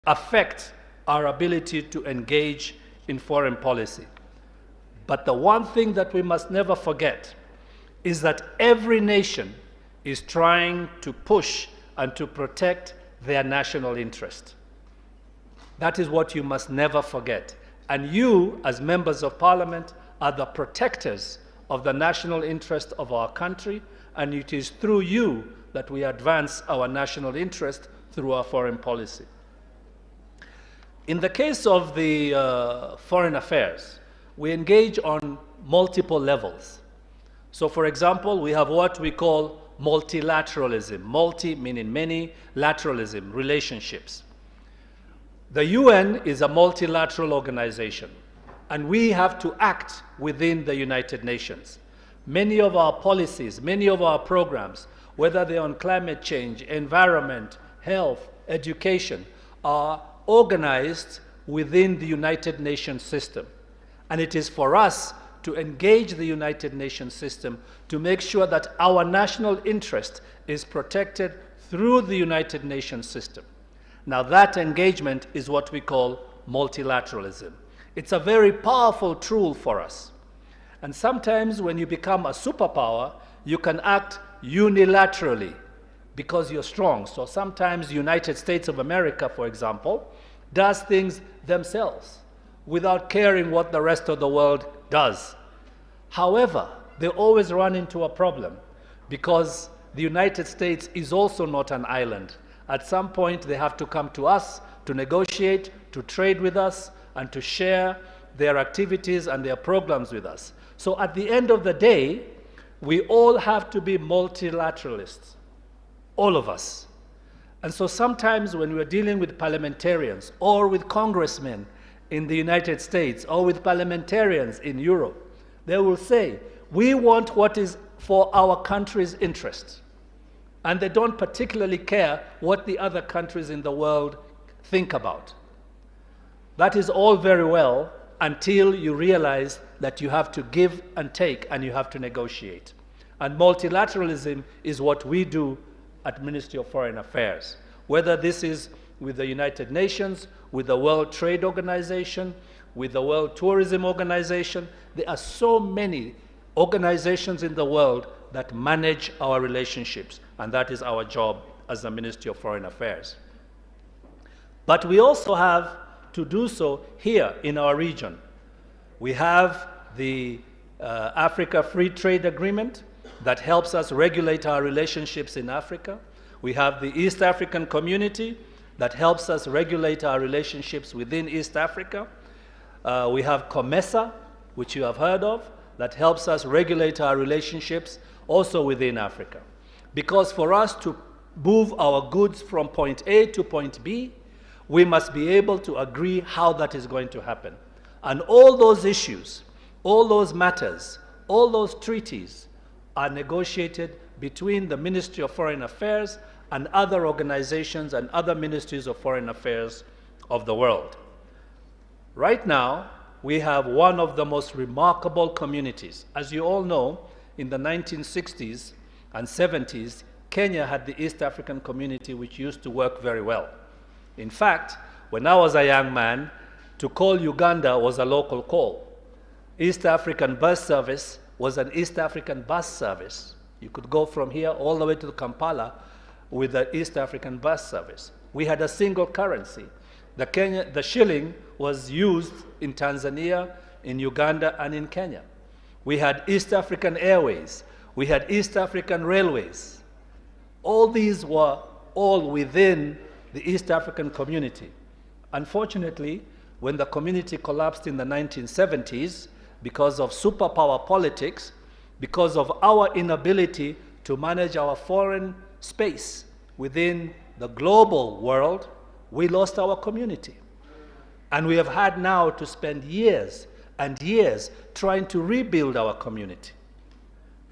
affect our ability to engage in foreign policy. But the one thing that we must never forget is that every nation is trying to push and to protect their national interest. That is what you must never forget. And you, as members of parliament, are the protectors of the national interest of our country, and it is through you that we advance our national interest through our foreign policy. In the case of the foreign affairs, we engage on multiple levels. So, for example, we have what we call multilateralism, multi meaning many, lateralism, relationships. The UN is a multilateral organization, and we have to act within the United Nations. Many of our policies, many of our programs, whether they're on climate change, environment, health, education, are organized within the United Nations system. And it is for us to engage the United Nations system to make sure that our national interest is protected through the United Nations system. Now, that engagement is what we call multilateralism. It's a very powerful tool for us. And sometimes when you become a superpower, you can act unilaterally because you're strong. So sometimes the United States of America, for example, does things themselves without caring what the rest of the world does. However, they always run into a problem because the United States is also not an island. At some point, they have to come to us to negotiate, to trade with us, and to share their activities and their programs with us. So at the end of the day, we all have to be multilateralists, all of us. And so sometimes when we're dealing with parliamentarians or with congressmen in the United States or with parliamentarians in Europe, they will say, we want what is for our country's interest. And they don't particularly care what the other countries in the world think about. That is all very well until you realize that you have to give and take and you have to negotiate. And multilateralism is what we do at Ministry of Foreign Affairs, whether this is with the United Nations, with the World Trade Organization, with the World Tourism Organization. There are so many organizations in the world that manage our relationships, and that is our job as the Ministry of Foreign Affairs. But we also have to do so here in our region. We have the Africa Free Trade Agreement that helps us regulate our relationships in Africa. We have the East African Community that helps us regulate our relationships within East Africa. We have COMESA, which you have heard of, that helps us regulate our relationships also within Africa. Because for us to move our goods from point A to point B, we must be able to agree how that is going to happen. And all those issues, all those matters, all those treaties are negotiated between the Ministry of Foreign Affairs and other organizations and other ministries of foreign affairs of the world. Right now, we have one of the most remarkable communities. As you all know, in the 1960s and 70s, Kenya had the East African Community, which used to work very well. In fact, when I was a young man, to call Uganda was a local call. East African bus service was an East African bus service. You could go from here all the way to Kampala with the East African bus service. We had a single currency. The shilling was used in Tanzania, in Uganda, and in Kenya. We had East African Airways. We had East African Railways. All these were all within the East African Community. Unfortunately, when the community collapsed in the 1970s, because of superpower politics, because of our inability to manage our foreign space within the global world, we lost our community. And we have had now to spend years and years trying to rebuild our community.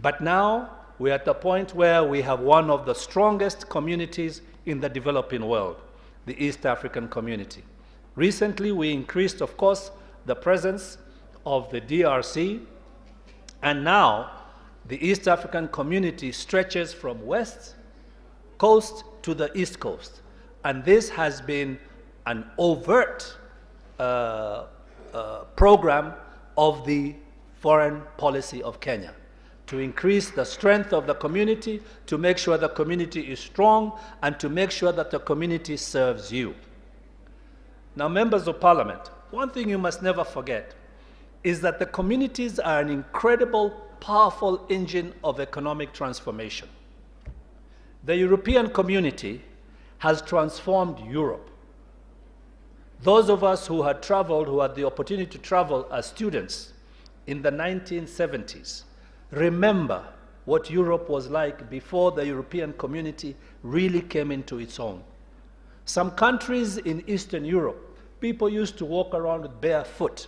But now we're at the point where we have one of the strongest communities in the developing world, the East African Community. Recently, we increased, of course, the presence of the DRC, and now the East African Community stretches from West Coast to the East Coast. And this has been an overt program of the foreign policy of Kenya, to increase the strength of the community, to make sure the community is strong, and to make sure that the community serves you. Now, members of parliament, one thing you must never forget is that the communities are an incredible, powerful engine of economic transformation. The European community has transformed Europe. Those of us who had traveled, who had the opportunity to travel as students in the 1970s, remember what Europe was like before the European community really came into its own. Some countries in Eastern Europe, people used to walk around with bare foot.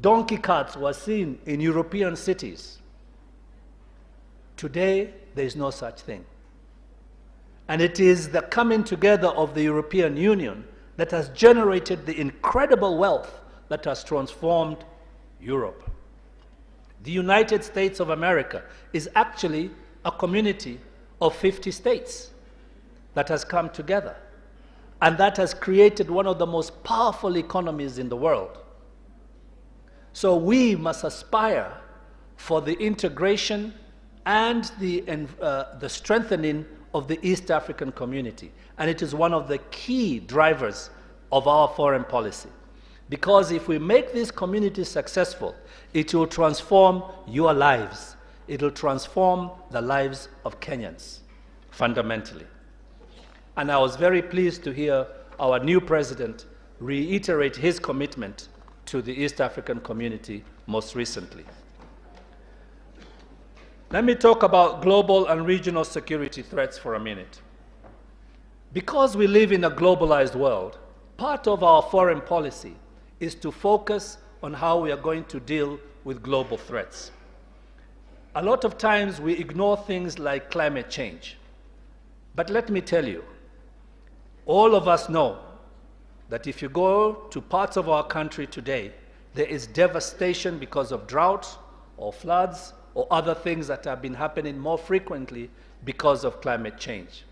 Donkey carts were seen in European cities. Today, there is no such thing. And it is the coming together of the European Union that has generated the incredible wealth that has transformed Europe. The United States of America is actually a community of 50 states that has come together, and that has created one of the most powerful economies in the world. So we must aspire for the integration and the strengthening of the East African community. And it is one of the key drivers of our foreign policy. Because if we make this community successful, it will transform your lives. It will transform the lives of Kenyans, fundamentally. And I was very pleased to hear our new president reiterate his commitment to the East African community most recently. Let me talk about global and regional security threats for a minute. Because we live in a globalized world, part of our foreign policy is to focus on how we are going to deal with global threats. A lot of times we ignore things like climate change. But let me tell you, all of us know that if you go to parts of our country today, there is devastation because of drought or floods or other things that have been happening more frequently because of climate change.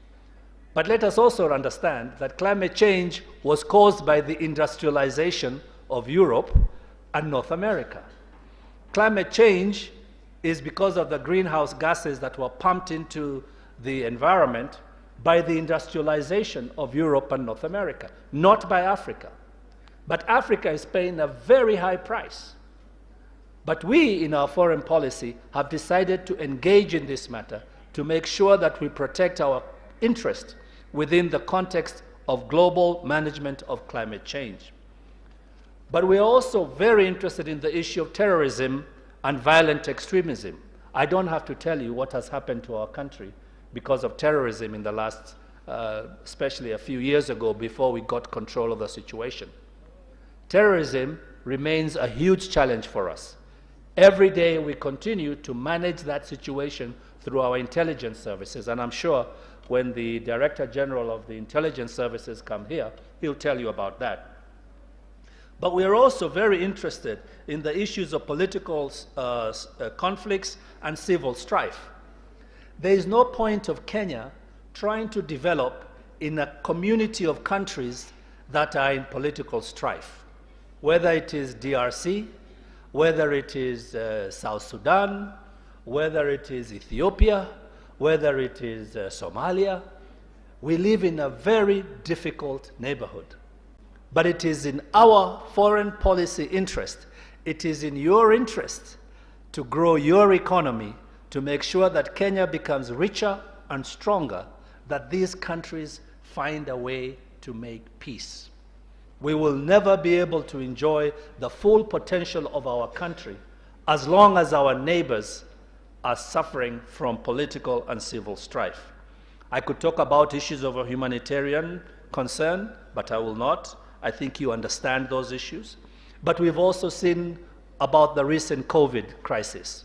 But let us also understand that climate change was caused by the industrialization of Europe and North America. Climate change is because of the greenhouse gases that were pumped into the environment by the industrialization of Europe and North America, not by Africa. But Africa is paying a very high price. But we, in our foreign policy, have decided to engage in this matter to make sure that we protect our interest within the context of global management of climate change. But we are also very interested in the issue of terrorism and violent extremism. I don't have to tell you what has happened to our country because of terrorism in the last, especially a few years ago before we got control of the situation. Terrorism remains a huge challenge for us. Every day we continue to manage that situation through our intelligence services, and I'm sure when the Director General of the Intelligence Services come here, he'll tell you about that. But we are also very interested in the issues of political conflicts and civil strife. There is no point of Kenya trying to develop in a community of countries that are in political strife, whether it is DRC, whether it is South Sudan, whether it is Ethiopia, whether it is Somalia. We live in a very difficult neighborhood. But it is in our foreign policy interest, it is in your interest to grow your economy, to make sure that Kenya becomes richer and stronger, that these countries find a way to make peace. We will never be able to enjoy the full potential of our country as long as our neighbors are suffering from political and civil strife. I could talk about issues of a humanitarian concern, but I will not. I think you understand those issues. But we've also seen about the recent COVID crisis.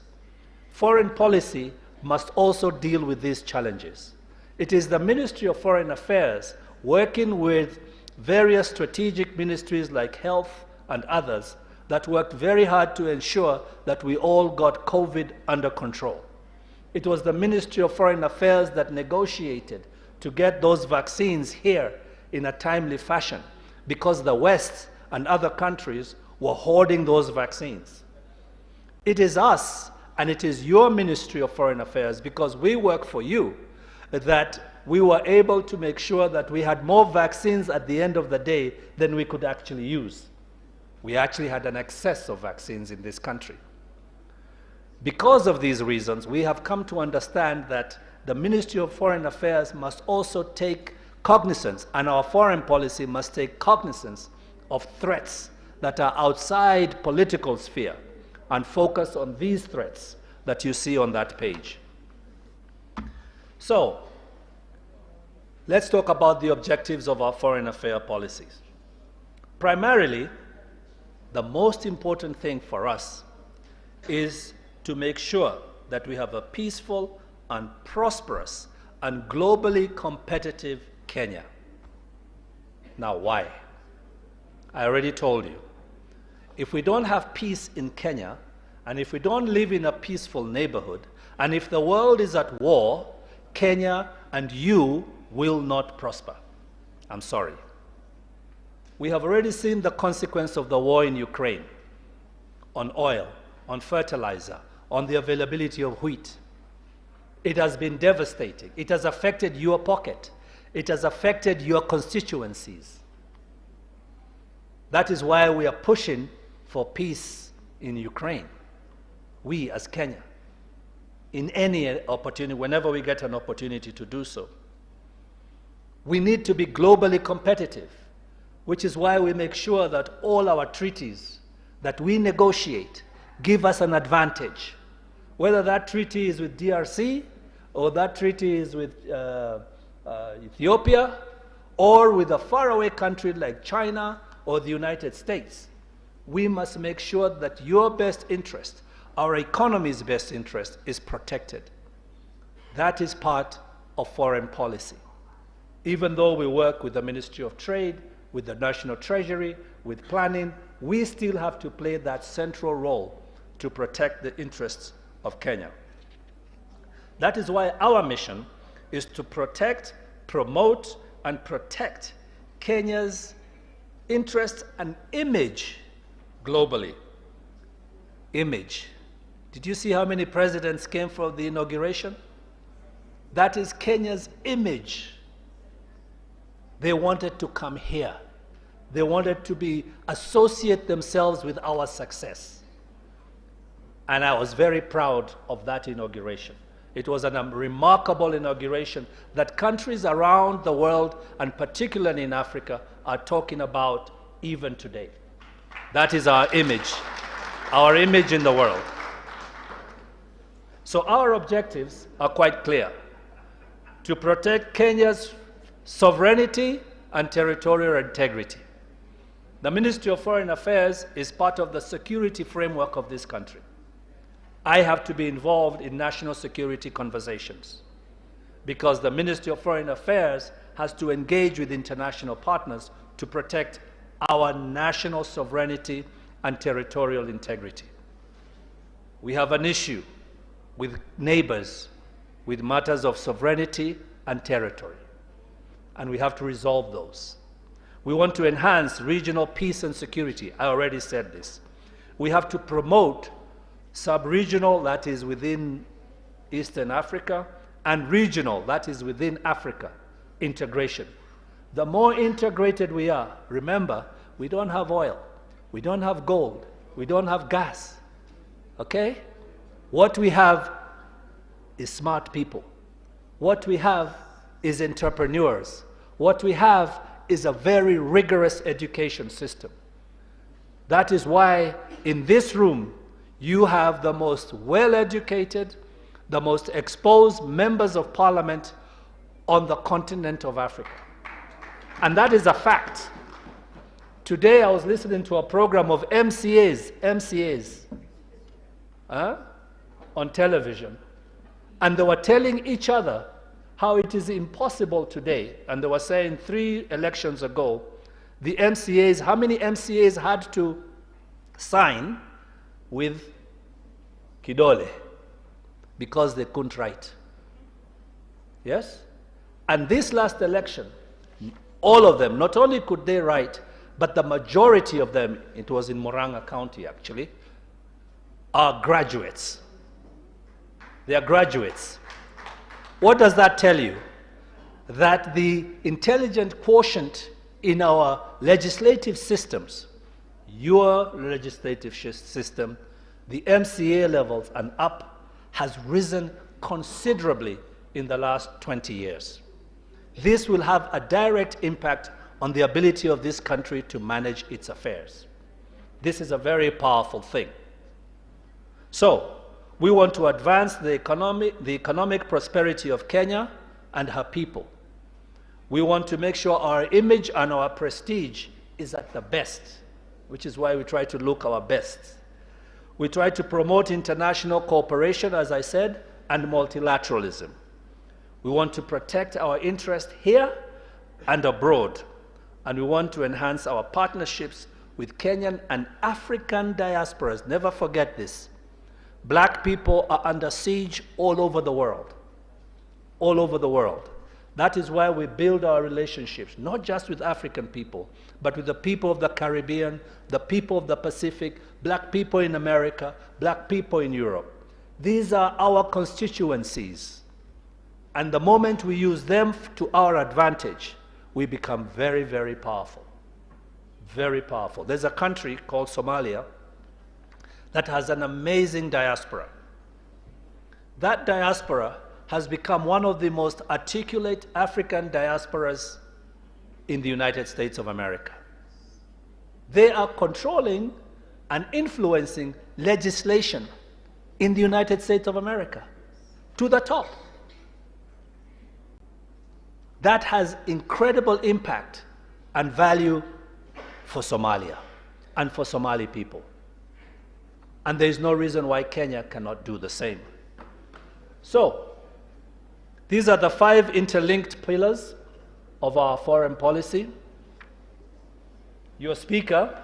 Foreign policy must also deal with these challenges. It is the Ministry of Foreign Affairs working with various strategic ministries like health and others that worked very hard to ensure that we all got COVID under control. It was the Ministry of Foreign Affairs that negotiated to get those vaccines here in a timely fashion. because the West and other countries were hoarding those vaccines. It is us, and it is your Ministry of Foreign Affairs, because we work for you, that we were able to make sure that we had more vaccines at the end of the day than we could actually use. We actually had an excess of vaccines in this country. Because of these reasons, we have come to understand that the Ministry of Foreign Affairs must also take cognizance, and our foreign policy must take cognizance of threats that are outside political sphere and focus on these threats that you see on that page. So, let's talk about the objectives of our foreign affairs policies. Primarily, the most important thing for us is to make sure that we have a peaceful and prosperous and globally competitive Kenya. Now, why? I already told you. If we don't have peace in Kenya, and if we don't live in a peaceful neighborhood, and if the world is at war, Kenya and you will not prosper. I'm sorry. We have already seen the consequence of the war in Ukraine on oil, on fertilizer, on the availability of wheat. It has been devastating. It has affected your pocket. It has affected your constituencies. That is why we are pushing for peace in Ukraine. We as Kenya, in any opportunity, whenever we get an opportunity to do so. We need to be globally competitive, which is why we make sure that all our treaties that we negotiate give us an advantage. Whether that treaty is with DRC, or that treaty is with Ethiopia, or with a faraway country like China or the United States, we must make sure that your best interest, our economy's best interest, is protected. That is part of foreign policy. Even though we work with the Ministry of Trade, with the National Treasury, with planning, we still have to play that central role to protect the interests of Kenya. That is why our mission is to protect, promote, and protect Kenya's interest and image globally. Image. Did you see how many presidents came for the inauguration? That is Kenya's image. They wanted to come here. They wanted to associate themselves with our success. And I was very proud of that inauguration. It was a remarkable inauguration that countries around the world, and particularly in Africa, are talking about even today. That is our image in the world. So our objectives are quite clear: to protect Kenya's sovereignty and territorial integrity. The Ministry of Foreign Affairs is part of the security framework of this country. I have to be involved in national security conversations because the Ministry of Foreign Affairs has to engage with international partners to protect our national sovereignty and territorial integrity. We have an issue with neighbors with matters of sovereignty and territory, and we have to resolve those. We want to enhance regional peace and security. I already said this. We have to promote sub-regional, that is within Eastern Africa, and regional, that is within Africa, integration. The more integrated we are, remember, we don't have oil, we don't have gold, we don't have gas, okay? What we have is smart people. What we have is entrepreneurs. What we have is a very rigorous education system. That is why in this room, you have the most well-educated, the most exposed members of parliament on the continent of Africa. And that is a fact. Today I was listening to a program of MCAs on television, and they were telling each other how it is impossible today, and they were saying 3 elections ago, the MCAs, how many MCAs had to sign with Kidole because they couldn't write. Yes? And this last election, all of them, not only could they write, but the majority of them, it was in Murang'a County actually, are graduates. They are graduates. What does that tell you? That the intelligent quotient in our legislative systems, your legislative system, the MCA levels and up, has risen considerably in the last 20 years. This will have a direct impact on the ability of this country to manage its affairs. This is a very powerful thing. So, we want to advance the economic prosperity of Kenya and her people. We want to make sure our image and our prestige is at the best, which is why we try to look our best. We try to promote international cooperation, as I said, and multilateralism. We want to protect our interest here and abroad, and we want to enhance our partnerships with Kenyan and African diasporas. Never forget this. Black people are under siege all over the world. All over the world. That is why we build our relationships, not just with African people, but with the people of the Caribbean, the people of the Pacific, black people in America, black people in Europe. These are our constituencies. And the moment we use them to our advantage, we become very, very powerful. Very powerful. There's a country called Somalia that has an amazing diaspora. That diaspora has become one of the most articulate African diasporas in the United States of America. They are controlling and influencing legislation in the United States of America to the top. That has incredible impact and value for Somalia and for Somali people. And there is no reason why Kenya cannot do the same. So, these are the 5 interlinked pillars of our foreign policy. Your speaker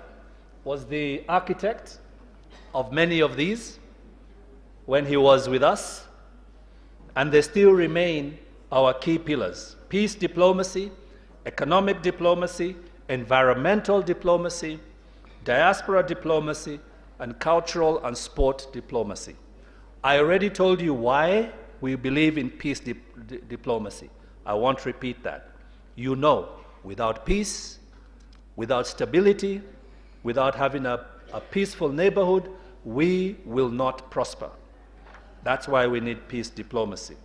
was the architect of many of these when he was with us, and they still remain our key pillars: peace diplomacy, economic diplomacy, environmental diplomacy, diaspora diplomacy, and cultural and sport diplomacy. I already told you why we believe in peace diplomacy. I won't repeat that. You know, without peace, without stability, without having a peaceful neighborhood, we will not prosper. That's why we need peace diplomacy.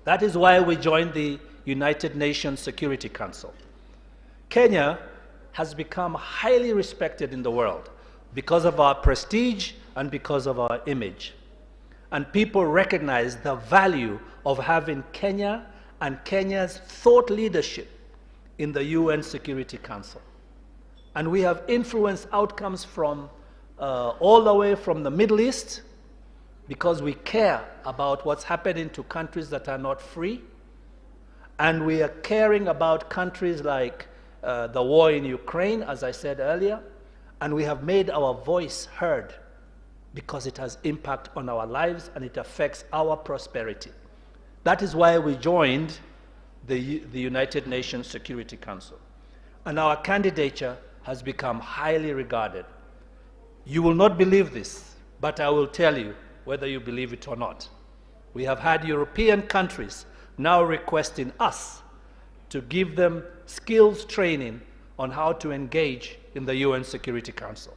That is why we joined the United Nations Security Council. Kenya has become highly respected in the world because of our prestige and because of our image. And people recognize the value of having Kenya and Kenya's thought leadership in the UN Security Council. And we have influenced outcomes from all the way from the Middle East, because we care about what's happening to countries that are not free. And we are caring about countries like the war in Ukraine, as I said earlier. And we have made our voice heard because it has impact on our lives and it affects our prosperity. That is why we joined the United Nations Security Council. And our candidature has become highly regarded. You will not believe this, but I will tell you whether you believe it or not. We have had European countries now requesting us to give them skills training on how to engage in the UN Security Council.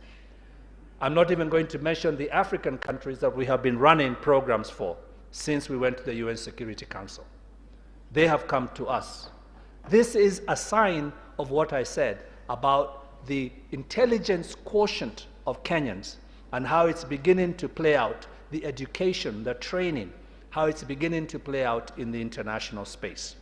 I'm not even going to mention the African countries that we have been running programs for since we went to the UN Security Council. They have come to us. This is a sign of what I said about the intelligence quotient of Kenyans and how it's beginning to play out, the education, the training, how it's beginning to play out in the international space.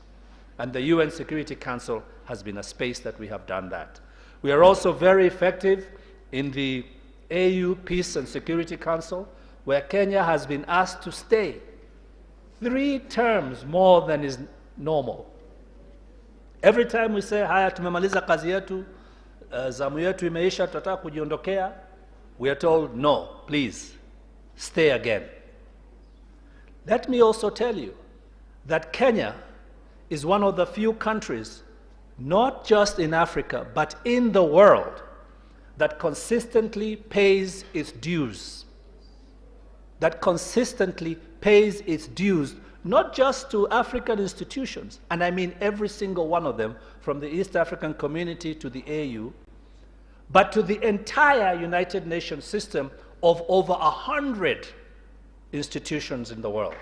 And the UN Security Council has been a space that we have done that. We are also very effective in the AU Peace and Security Council, where Kenya has been asked to stay 3 terms more than is normal. Every time we say, haya tumemaliza kazi yetu, zamu yetu imeisha, tutataka kujiondokea, we are told, no, please, stay again. Let me also tell you that Kenya is one of the few countries not just in Africa, but in the world, that consistently pays its dues. That consistently pays its dues, not just to African institutions, and I mean every single one of them, from the East African Community to the AU, but to the entire United Nations system of over 100 institutions in the world.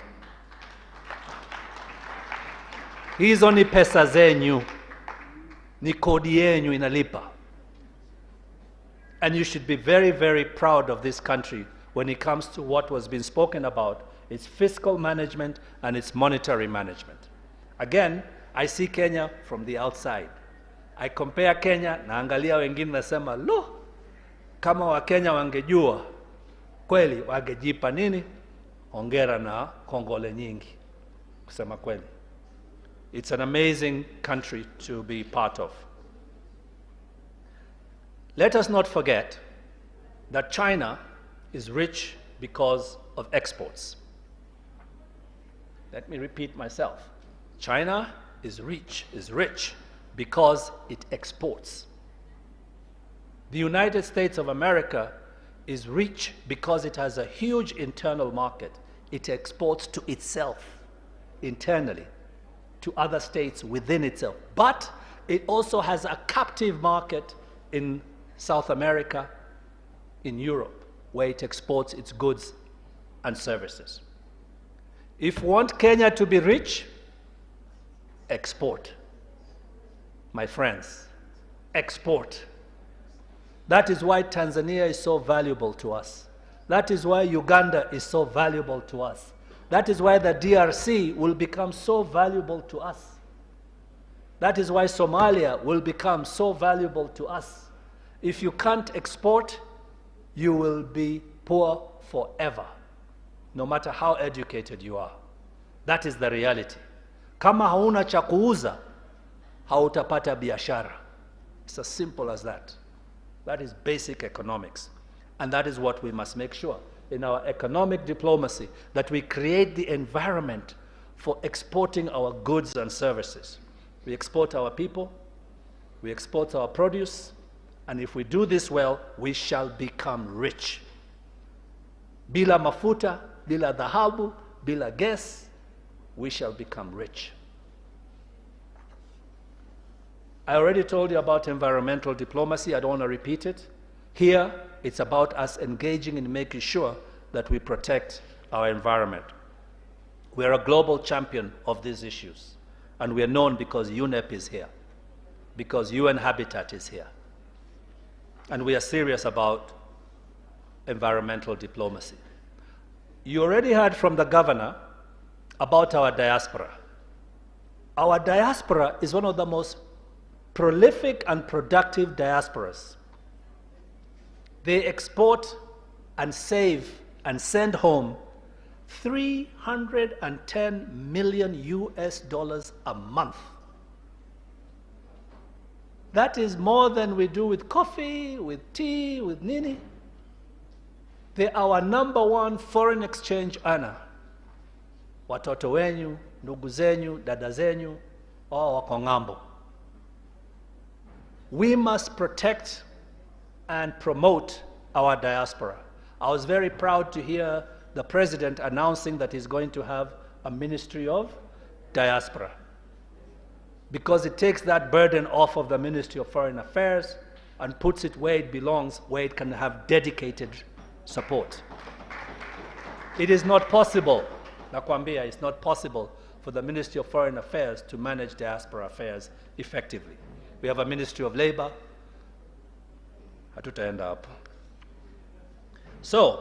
Hizo ni pesa zenyu, ni kodi yenyu inalipa. And you should be very, very proud of this country when it comes to what was being spoken about, its fiscal management and its monetary management. Again, I see Kenya from the outside. I compare Kenya, naangalia wengine nasema, lo, kama wa Kenya wangejua, kweli wangejipa nini? Hongera na kongole nyingi, kusema kweli. It's an amazing country to be part of. Let us not forget that China is rich because of exports. Let me repeat myself. China is rich because it exports. The United States of America is rich because it has a huge internal market. It exports to itself internally, to other states within itself. But it also has a captive market in South America, in Europe, where it exports its goods and services. If you want Kenya to be rich, export. My friends, export. That is why Tanzania is so valuable to us. That is why Uganda is so valuable to us. That is why the DRC will become so valuable to us. That is why Somalia will become so valuable to us. If you can't export, you will be poor forever, no matter how educated you are. That is the reality. Kama hauna cha kuuza, hautapata biashara. It's as simple as that. That is basic economics. And that is what we must make sure in our economic diplomacy, that we create the environment for exporting our goods and services. We export our people, we export our produce, and if we do this well, we shall become rich. Bila mafuta, bila dhahabu, bila gas, we shall become rich. I already told you about environmental diplomacy. I don't want to repeat it. Here, it's about us engaging in making sure that we protect our environment. We are a global champion of these issues, and we are known because UNEP is here, because UN Habitat is here. And we are serious about environmental diplomacy. You already heard from the governor about our diaspora. Our diaspora is one of the most prolific and productive diasporas. They export and save and send home $310 million a month. That is more than we do with coffee, with tea, with nini. They are our #1 foreign exchange earner. Watoto wenyu, ndugu zenyu, dada zenyu, wako ng'ambo. We must protect and promote our diaspora. I was very proud to hear the president announcing that he's going to have a Ministry of Diaspora, because it takes that burden off of the Ministry of Foreign Affairs and puts it where it belongs, where it can have dedicated support. It is not possible, nakwambia, it's not possible for the Ministry of Foreign Affairs to manage diaspora affairs effectively. We have a Ministry of Labor. Hatutaenda hapo. So,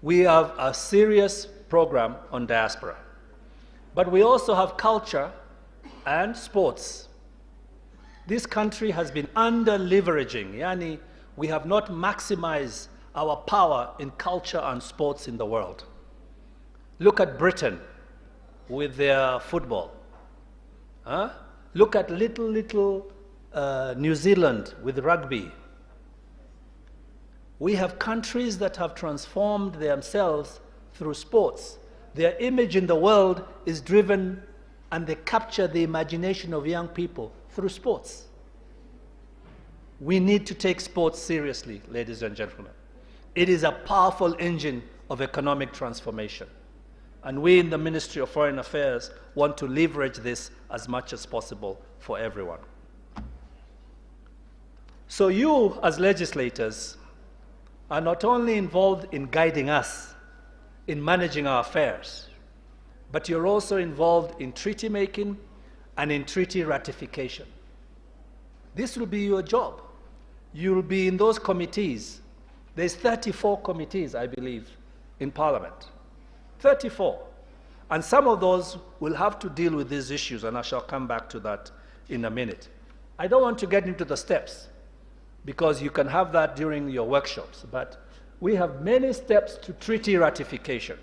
we have a serious program on diaspora. But we also have culture and sports. This country has been under-leveraging. Yani, we have not maximized our power in culture and sports in the world. Look at Britain with their football. Huh? Look at little New Zealand with rugby. We have countries that have transformed themselves through sports. Their image in the world is driven and they capture the imagination of young people through sports. We need to take sports seriously, ladies and gentlemen. It is a powerful engine of economic transformation. And we in the Ministry of Foreign Affairs want to leverage this as much as possible for everyone. So you, as legislators, are not only involved in guiding us, in managing our affairs, but you're also involved in treaty making and in treaty ratification. This will be your job. You'll be in those committees. There's 34 committees, I believe, in Parliament. 34. And some of those will have to deal with these issues, and I shall come back to that in a minute. I don't want to get into the steps, because you can have that during your workshops, but we have many steps to treaty ratification,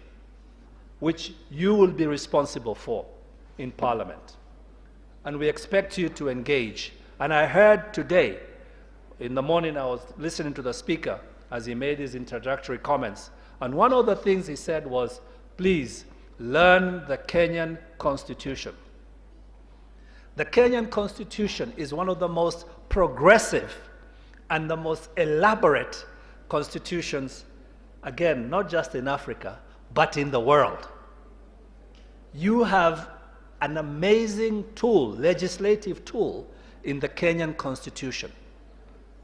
which you will be responsible for in Parliament. And we expect you to engage. And I heard today, in the morning, I was listening to the speaker as he made his introductory comments. And one of the things he said was, please learn the Kenyan Constitution. The Kenyan Constitution is one of the most progressive and the most elaborate constitutions, again, not just in Africa, but in the world. You have an amazing tool, legislative tool, in the Kenyan Constitution.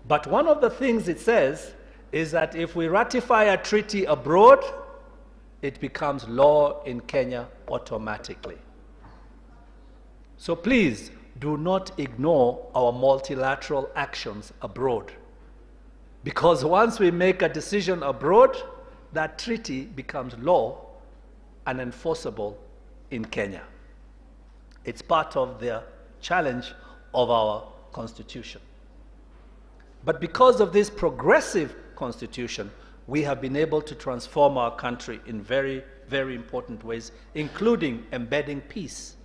But one of the things it says is that if we ratify a treaty abroad, it becomes law in Kenya automatically. So please do not ignore our multilateral actions abroad. Because once we make a decision abroad, that treaty becomes law and enforceable in Kenya. It's part of the challenge of our constitution. But because of this progressive constitution, we have been able to transform our country in very, very important ways, including embedding peace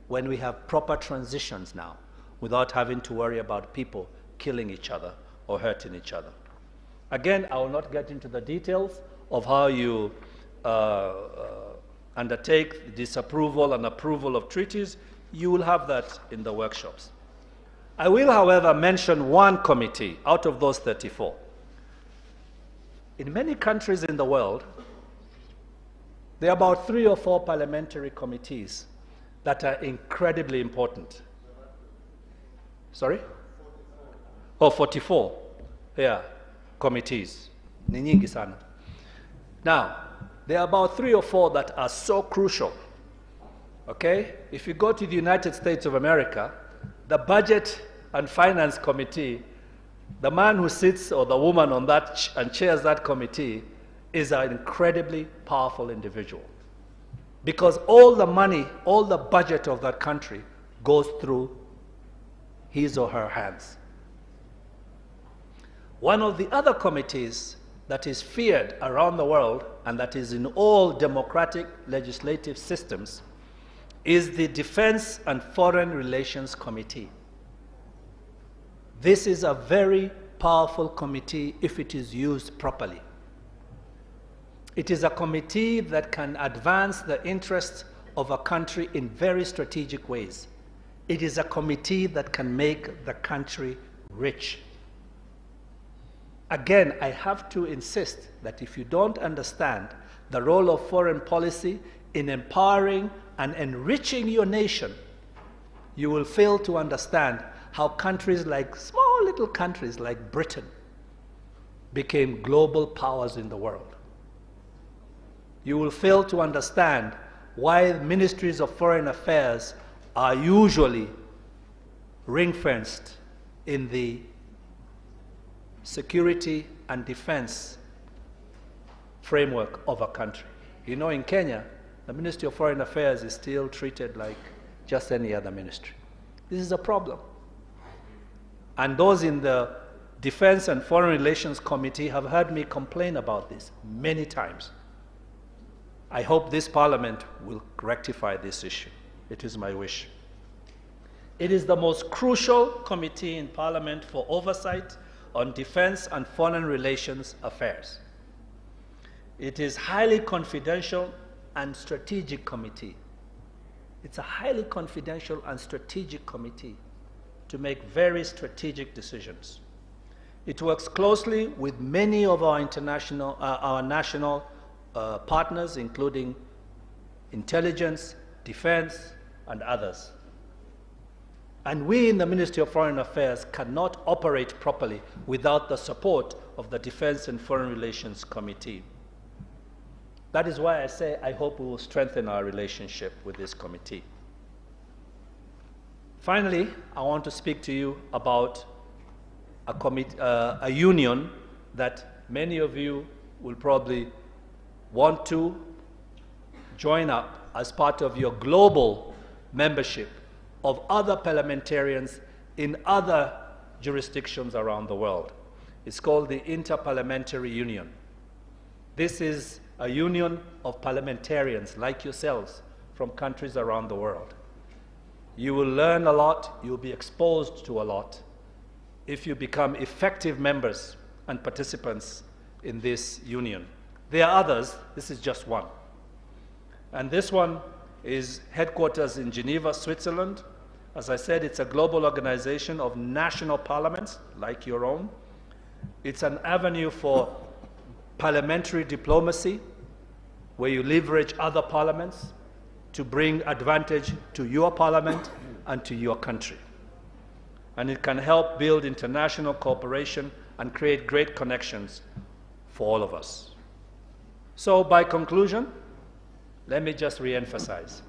when we have proper transitions now, without having to worry about people killing each other or hurting each other. Again, I will not get into the details of how you undertake disapproval and approval of treaties. You will have that in the workshops. I will, however, mention one committee out of those 34. In many countries in the world, there are about 3 or 4 parliamentary committees that are incredibly important. Sorry? Oh, 44. Yeah, committees. Ni nyingi sana. Now, there are about 3 or 4 that are so crucial. Okay? If you go to the United States of America, the Budget and Finance Committee, the man who sits or the woman on that and chairs that committee is an incredibly powerful individual. Because all the money, all the budget of that country goes through his or her hands. One of the other committees that is feared around the world and that is in all democratic legislative systems is the Defense and Foreign Relations Committee. This is a very powerful committee if it is used properly. It is a committee that can advance the interests of a country in very strategic ways. It is a committee that can make the country rich. Again, I have to insist that if you don't understand the role of foreign policy in empowering and enriching your nation, you will fail to understand how countries like, small little countries like Britain became global powers in the world. You will fail to understand why ministries of foreign affairs are usually ring-fenced in the security and defense framework of a country. You know, in Kenya, the Ministry of Foreign Affairs is still treated like just any other ministry. This is a problem. And those in the Defense and Foreign Relations Committee have heard me complain about this many times. I hope this Parliament will rectify this issue. It is my wish. It is the most crucial committee in Parliament for oversight on defense and foreign relations affairs. It is highly confidential and strategic committee. It's a highly confidential and strategic committee to make very strategic decisions. It works closely with many of our national partners, including intelligence, defense, and others. And we in the Ministry of Foreign Affairs cannot operate properly without the support of the Defense and Foreign Relations Committee. That is why I say I hope we will strengthen our relationship with this committee. Finally, I want to speak to you about a union that many of you will probably want to join up as part of your global membership of other parliamentarians in other jurisdictions around the world. It's called the Interparliamentary Union. This is a union of parliamentarians like yourselves from countries around the world. You will learn a lot, you'll be exposed to a lot if you become effective members and participants in this union. There are others, this is just one. And this one is headquarters in Geneva, Switzerland. As I said, it's a global organization of national parliaments like your own. It's an avenue for parliamentary diplomacy, where you leverage other parliaments to bring advantage to your parliament and to your country. And it can help build international cooperation and create great connections for all of us. So by conclusion, let me just re-emphasize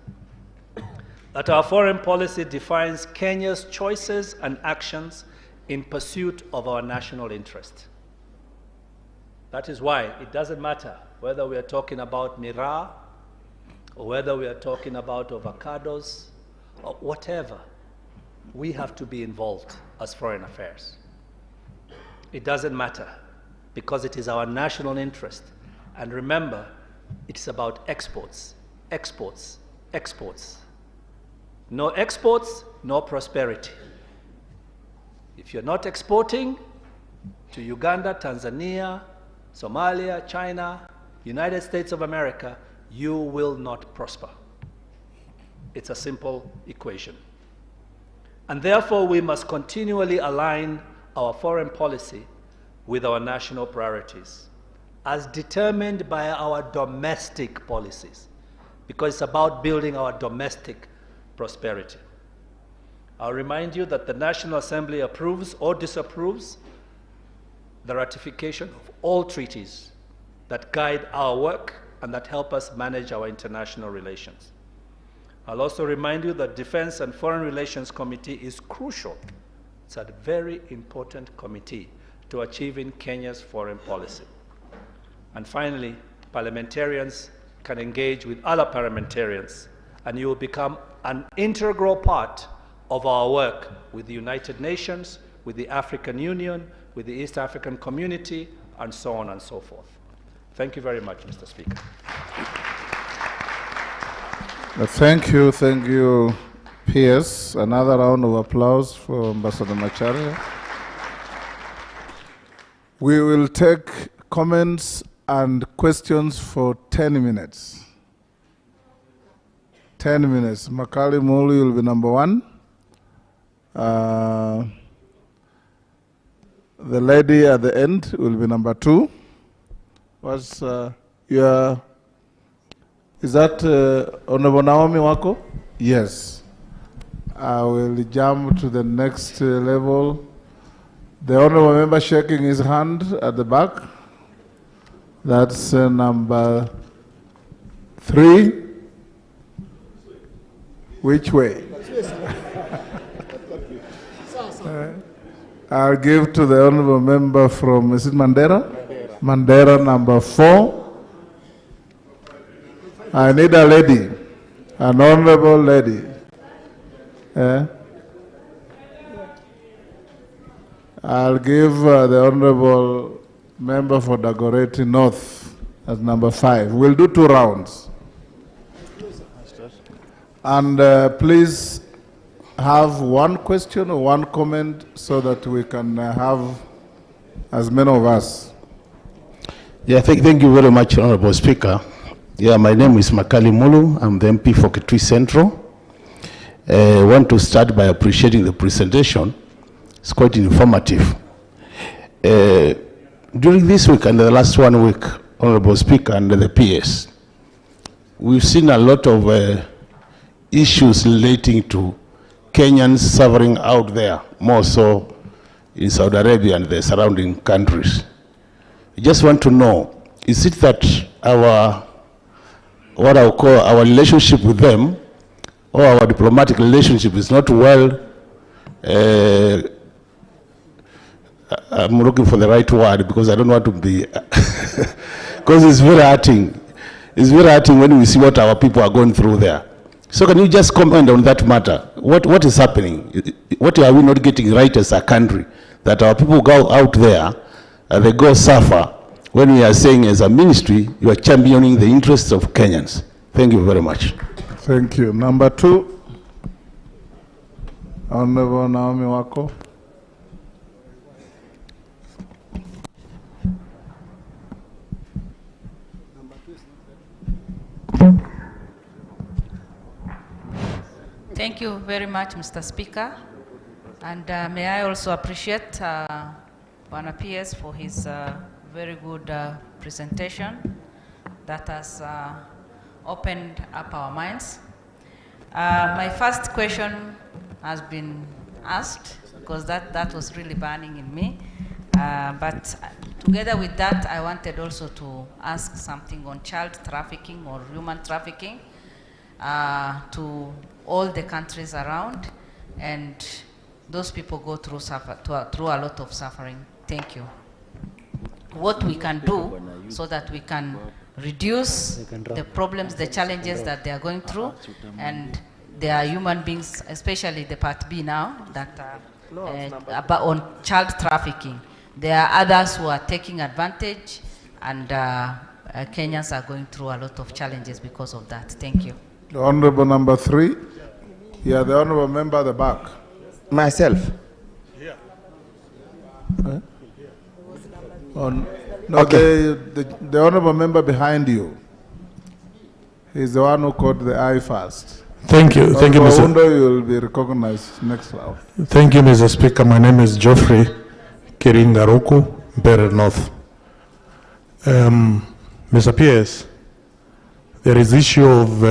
that our foreign policy defines Kenya's choices and actions in pursuit of our national interest. That is why it doesn't matter whether we are talking about miraa, or whether we are talking about avocados, or whatever, we have to be involved as foreign affairs. It doesn't matter, because it is our national interest. And remember, it's about exports, exports, exports. No exports, no prosperity. If you're not exporting to Uganda, Tanzania, Somalia, China, United States of America, you will not prosper. It's a simple equation. And therefore, we must continually align our foreign policy with our national priorities, as determined by our domestic policies, because it's about building our domestic prosperity. I'll remind you that the National Assembly approves or disapproves the ratification of all treaties that guide our work and that help us manage our international relations. I'll also remind you that Defense and Foreign Relations Committee is crucial. It's a very important committee to achieving Kenya's foreign policy. And finally, parliamentarians can engage with other parliamentarians, and you will become an integral part of our work with the United Nations, with the African Union, with the East African Community, and so on and so forth. Thank you very much, Mr. Speaker. Thank you, Piers. Another round of applause for Ambassador Macharia. We will take comments and questions for 10 minutes. 10 minutes. Makali Muli will be number one. The lady at the end will be number two. Is that Honorable Naomi Wako? Yes. I will jump to the next level. The Honorable Member shaking his hand at the back. That's number 3. Which way? I'll give to the Honorable Member from, is it Mandera? Mandera, number 4. I need a lady, an honorable lady. I'll give the Honorable Member for Dagoretti North as number 5. We'll do 2 rounds. And please have 1 question or 1 comment so that we can have as many of us. Yeah, thank you very much, Honorable Speaker. Yeah, my name is Makali Mulu. I'm the MP for Kitui Central. I want to start by appreciating the presentation. It's quite informative. During this week and the last 1 week, Honorable Speaker and the PS, we've seen a lot of issues relating to Kenyans suffering out there, more so in Saudi Arabia and the surrounding countries. I just want to know, is it that what I would call our relationship with them, or our diplomatic relationship is not well, I'm looking for the right word because I don't want to be, because it's very hurting. It's very hurting when we see what our people are going through there. So can you just comment on that matter? What is happening? What are we not getting right as a country? That our people go out there and they go suffer when we are saying as a ministry, you are championing the interests of Kenyans. Thank you very much. Thank you. Number 2, Honorable Naomi Wako. Thank you very much, Mr. Speaker. And may I also appreciate Bwana PS for his very good presentation that has opened up our minds. My first question has been asked because that was really burning in me. But together with that, I wanted also to ask something on child trafficking or human trafficking to all the countries around, and those people go through through a lot of suffering. Thank you. What we can do so that we can reduce the problems, the challenges that they are going through, and they are human beings, especially the part B now, that about on child trafficking. There are others who are taking advantage, and Kenyans are going through a lot of challenges because of that. Thank you. The Honorable number 3. Yeah, the Honorable member at the back. Myself. Yeah. No, okay. The Honorable member behind you. He's the one who caught the eye first. Thank you. Thank you, Mr. Undo, you will be recognized next round. Thank you, Mr. Speaker. My name is Geoffrey Kiringaroku, Better North. Mr. PS, there is issue of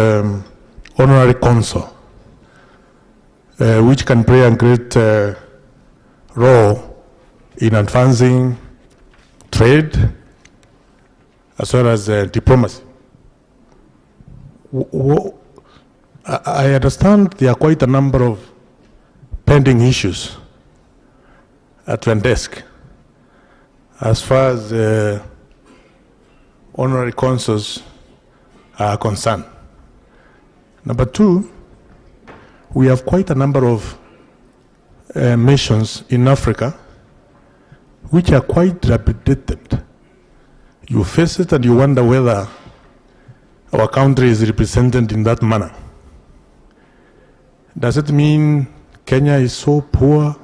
honorary consul, which can play a great role in advancing trade as well as diplomacy. I understand there are quite a number of pending issues at one desk as far as honorary consuls are concerned. Number 2, we have quite a number of missions in Africa which are quite dilapidated. You face it and you wonder whether our country is represented in that manner. Does it mean Kenya is so poor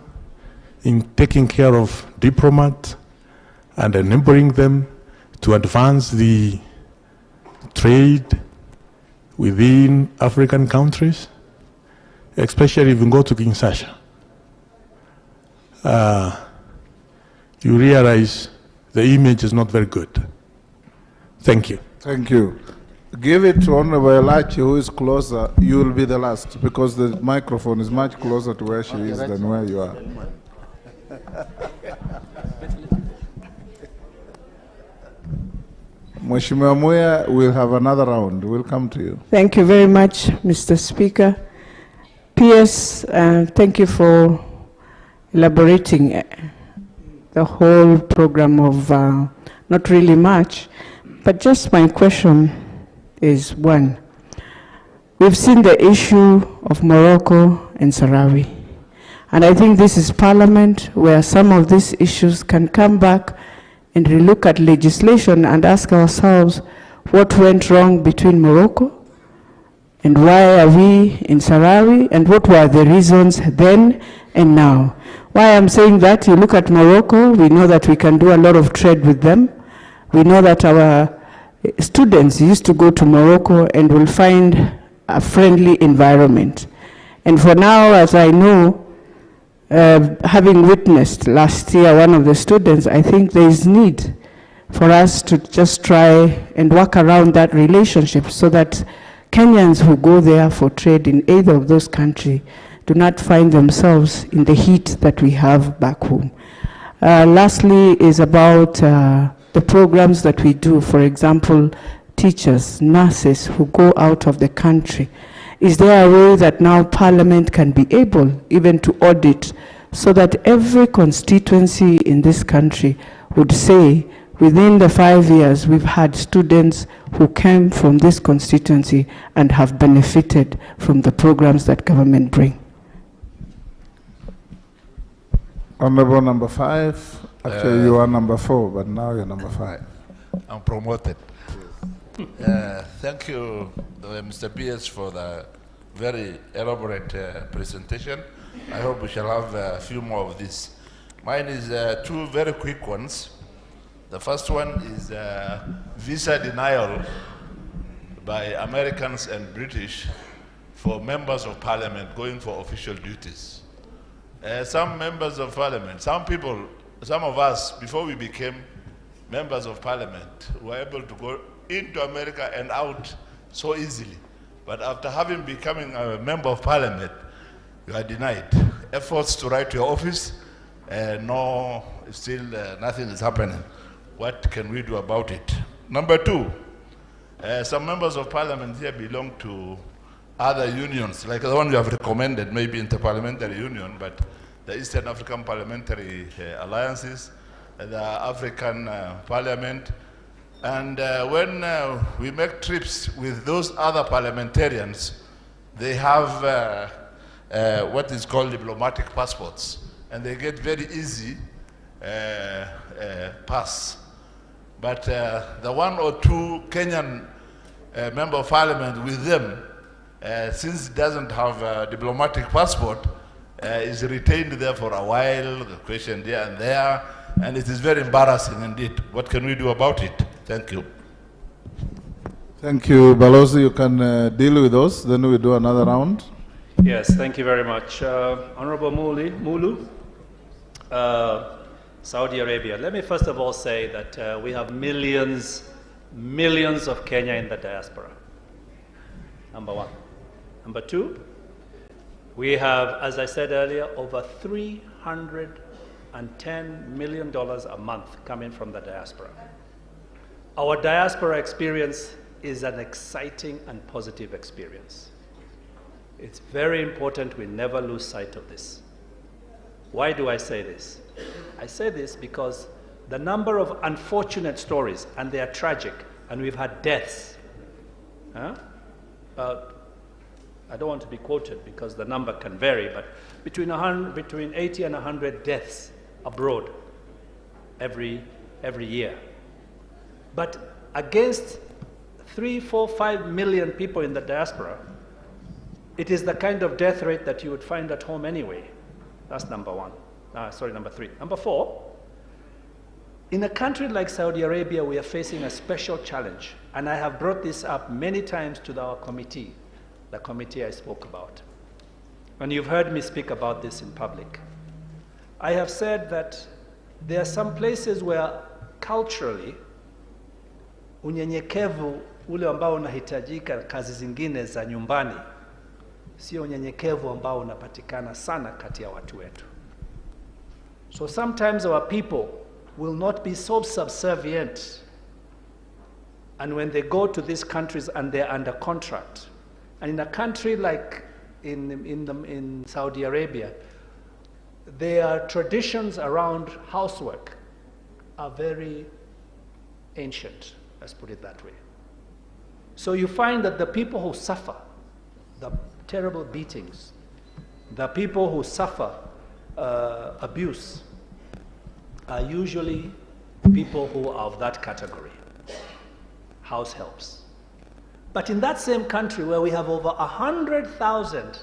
in taking care of diplomats and enabling them to advance the trade within African countries, especially if you go to Kinshasa? You realize the image is not very good. Thank you. Thank you. Give it to Honorable Elachi, who is closer. You will be the last, because the microphone is much closer to where she is than where you are. Mheshimiwa Muya, we'll have another round. We'll come to you. Thank you very much, Mr. Speaker. PS, thank you for elaborating the whole program of not really much, but just my question is one. We've seen the issue of Morocco and Sahrawi, and I think this is Parliament where some of these issues can come back and relook at legislation and ask ourselves what went wrong between Morocco and why are we in Sahrawi, and what were the reasons then and now. Why I'm saying that, you look at Morocco, we know that we can do a lot of trade with them. We know that our students used to go to Morocco and will find a friendly environment. And for now, as I know, having witnessed last year one of the students, I think there is need for us to just try and work around that relationship so that Kenyans who go there for trade in either of those countries do not find themselves in the heat that we have back home. Lastly is about the programs that we do, for example, teachers, nurses who go out of the country. Is there a way that now Parliament can be able even to audit so that every constituency in this country would say, within the 5 years, we've had students who came from this constituency and have benefited from the programs that government bring? Honorable number 5. Actually, you are number 4, but now you're number 5. I'm promoted. Thank you, Mr. PS, for the very elaborate presentation. I hope we shall have a few more of this. Mine is 2 very quick ones. The first one is visa denial by Americans and British for members of parliament going for official duties. Some members of parliament, some people, some of us, before we became members of parliament, were able to go into America and out so easily. But after becoming a member of parliament, you are denied. Efforts to write to your office, no, still nothing is happening. What can we do about it? Number 2, some members of parliament here belong to other unions, like the one you have recommended, maybe Interparliamentary Union, but the Eastern African Parliamentary Alliances, the African Parliament. And when we make trips with those other parliamentarians, they have what is called diplomatic passports, and they get very easy pass. But the 1 or 2 Kenyan member of parliament with them, since it doesn't have a diplomatic passport, is retained there for a while, questioned here and there, and it is very embarrassing indeed. What can we do about it? Thank you. Thank you, Balozi. You can deal with those, then we do another round. Yes, thank you very much. Honorable Mulu, Saudi Arabia. Let me first of all say that we have millions of Kenya in the diaspora. Number 1. Number 2, we have, as I said earlier, over $310 million a month coming from the diaspora. Our diaspora experience is an exciting and positive experience. It's very important we never lose sight of this. Why do I say this? I say this because the number of unfortunate stories, and they are tragic, and we've had deaths. I don't want to be quoted because the number can vary, but between 80 and 100 deaths abroad every year. But against 3, 4, 5 million people in the diaspora, it is the kind of death rate that you would find at home anyway. That's number 1. Number 3. Number 4, in a country like Saudi Arabia, we are facing a special challenge. And I have brought this up many times to our committee, the committee I spoke about. And you've heard me speak about this in public. I have said that there are some places where culturally, unyenyekevu ule ambao unahitajika kazi zingine za nyumbani, sio unyenyekevu ambao unapatikana sana kati ya watu wetu. So sometimes our people will not be so subservient. And when they go to these countries and they're under contract, and in a country like in Saudi Arabia, their traditions around housework are very ancient, let's put it that way. So you find that the people who suffer the terrible beatings, the people who suffer abuse, are usually people who are of that category, house helps. But in that same country where we have over 100,000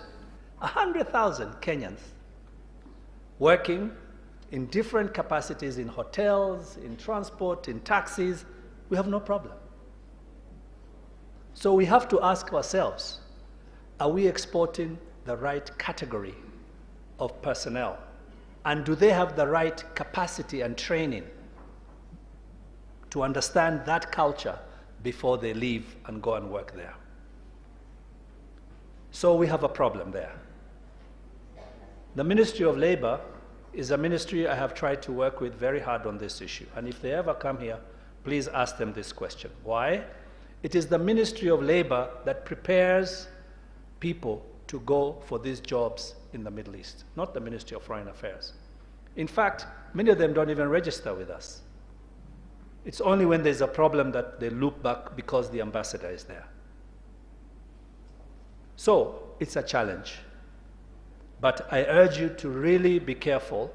Kenyans working in different capacities in hotels, in transport, in taxis, we have no problem. So we have to ask ourselves, are we exporting the right category of personnel? And do they have the right capacity and training to understand that culture before they leave and go and work there? So we have a problem there. The Ministry of Labor is a ministry I have tried to work with very hard on this issue. And if they ever come here, please ask them this question. Why? It is the Ministry of Labor that prepares people to go for these jobs in the Middle East, not the Ministry of Foreign Affairs. In fact, many of them don't even register with us. It's only when there's a problem that they loop back because the ambassador is there. So it's a challenge. But I urge you to really be careful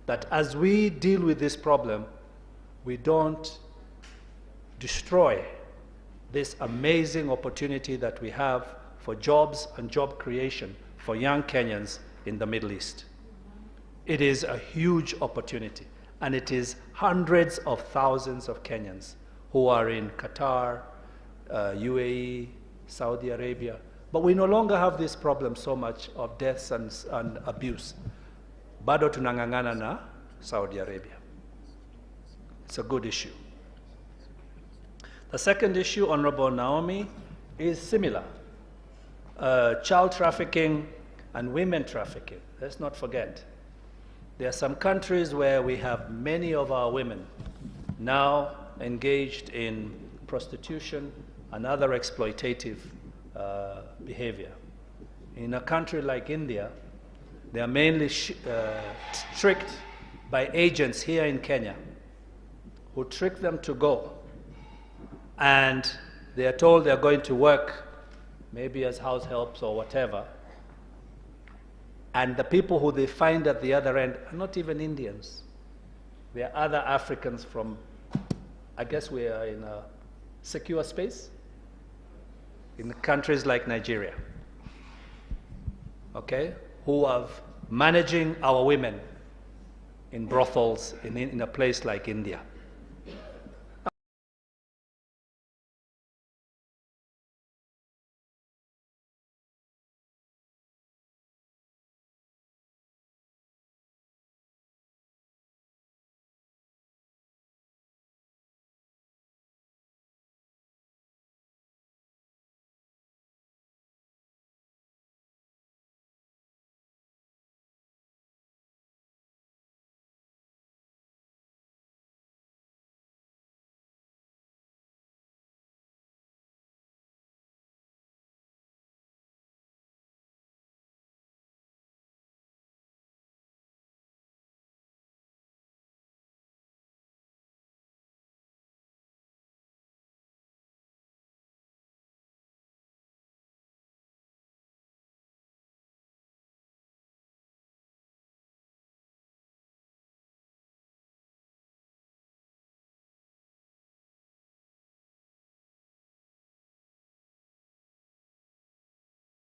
that as we deal with this problem, we don't destroy this amazing opportunity that we have for jobs and job creation for young Kenyans in the Middle East. It is a huge opportunity, and it is hundreds of thousands of Kenyans who are in Qatar, UAE, Saudi Arabia. But we no longer have this problem so much of deaths and abuse. Bado tunang'ang'ana na Saudi Arabia. It's a good issue. The second issue, Honorable Naomi, is similar. Child trafficking and women trafficking. Let's not forget. There are some countries where we have many of our women now engaged in prostitution and other exploitative behavior. In a country like India, they are mainly tricked by agents here in Kenya who trick them to go. And they are told they are going to work maybe as house helps or whatever. And the people who they find at the other end are not even Indians. They are other Africans from, I guess we are in a secure space, in countries like Nigeria, okay, who are managing our women in brothels in a place like India.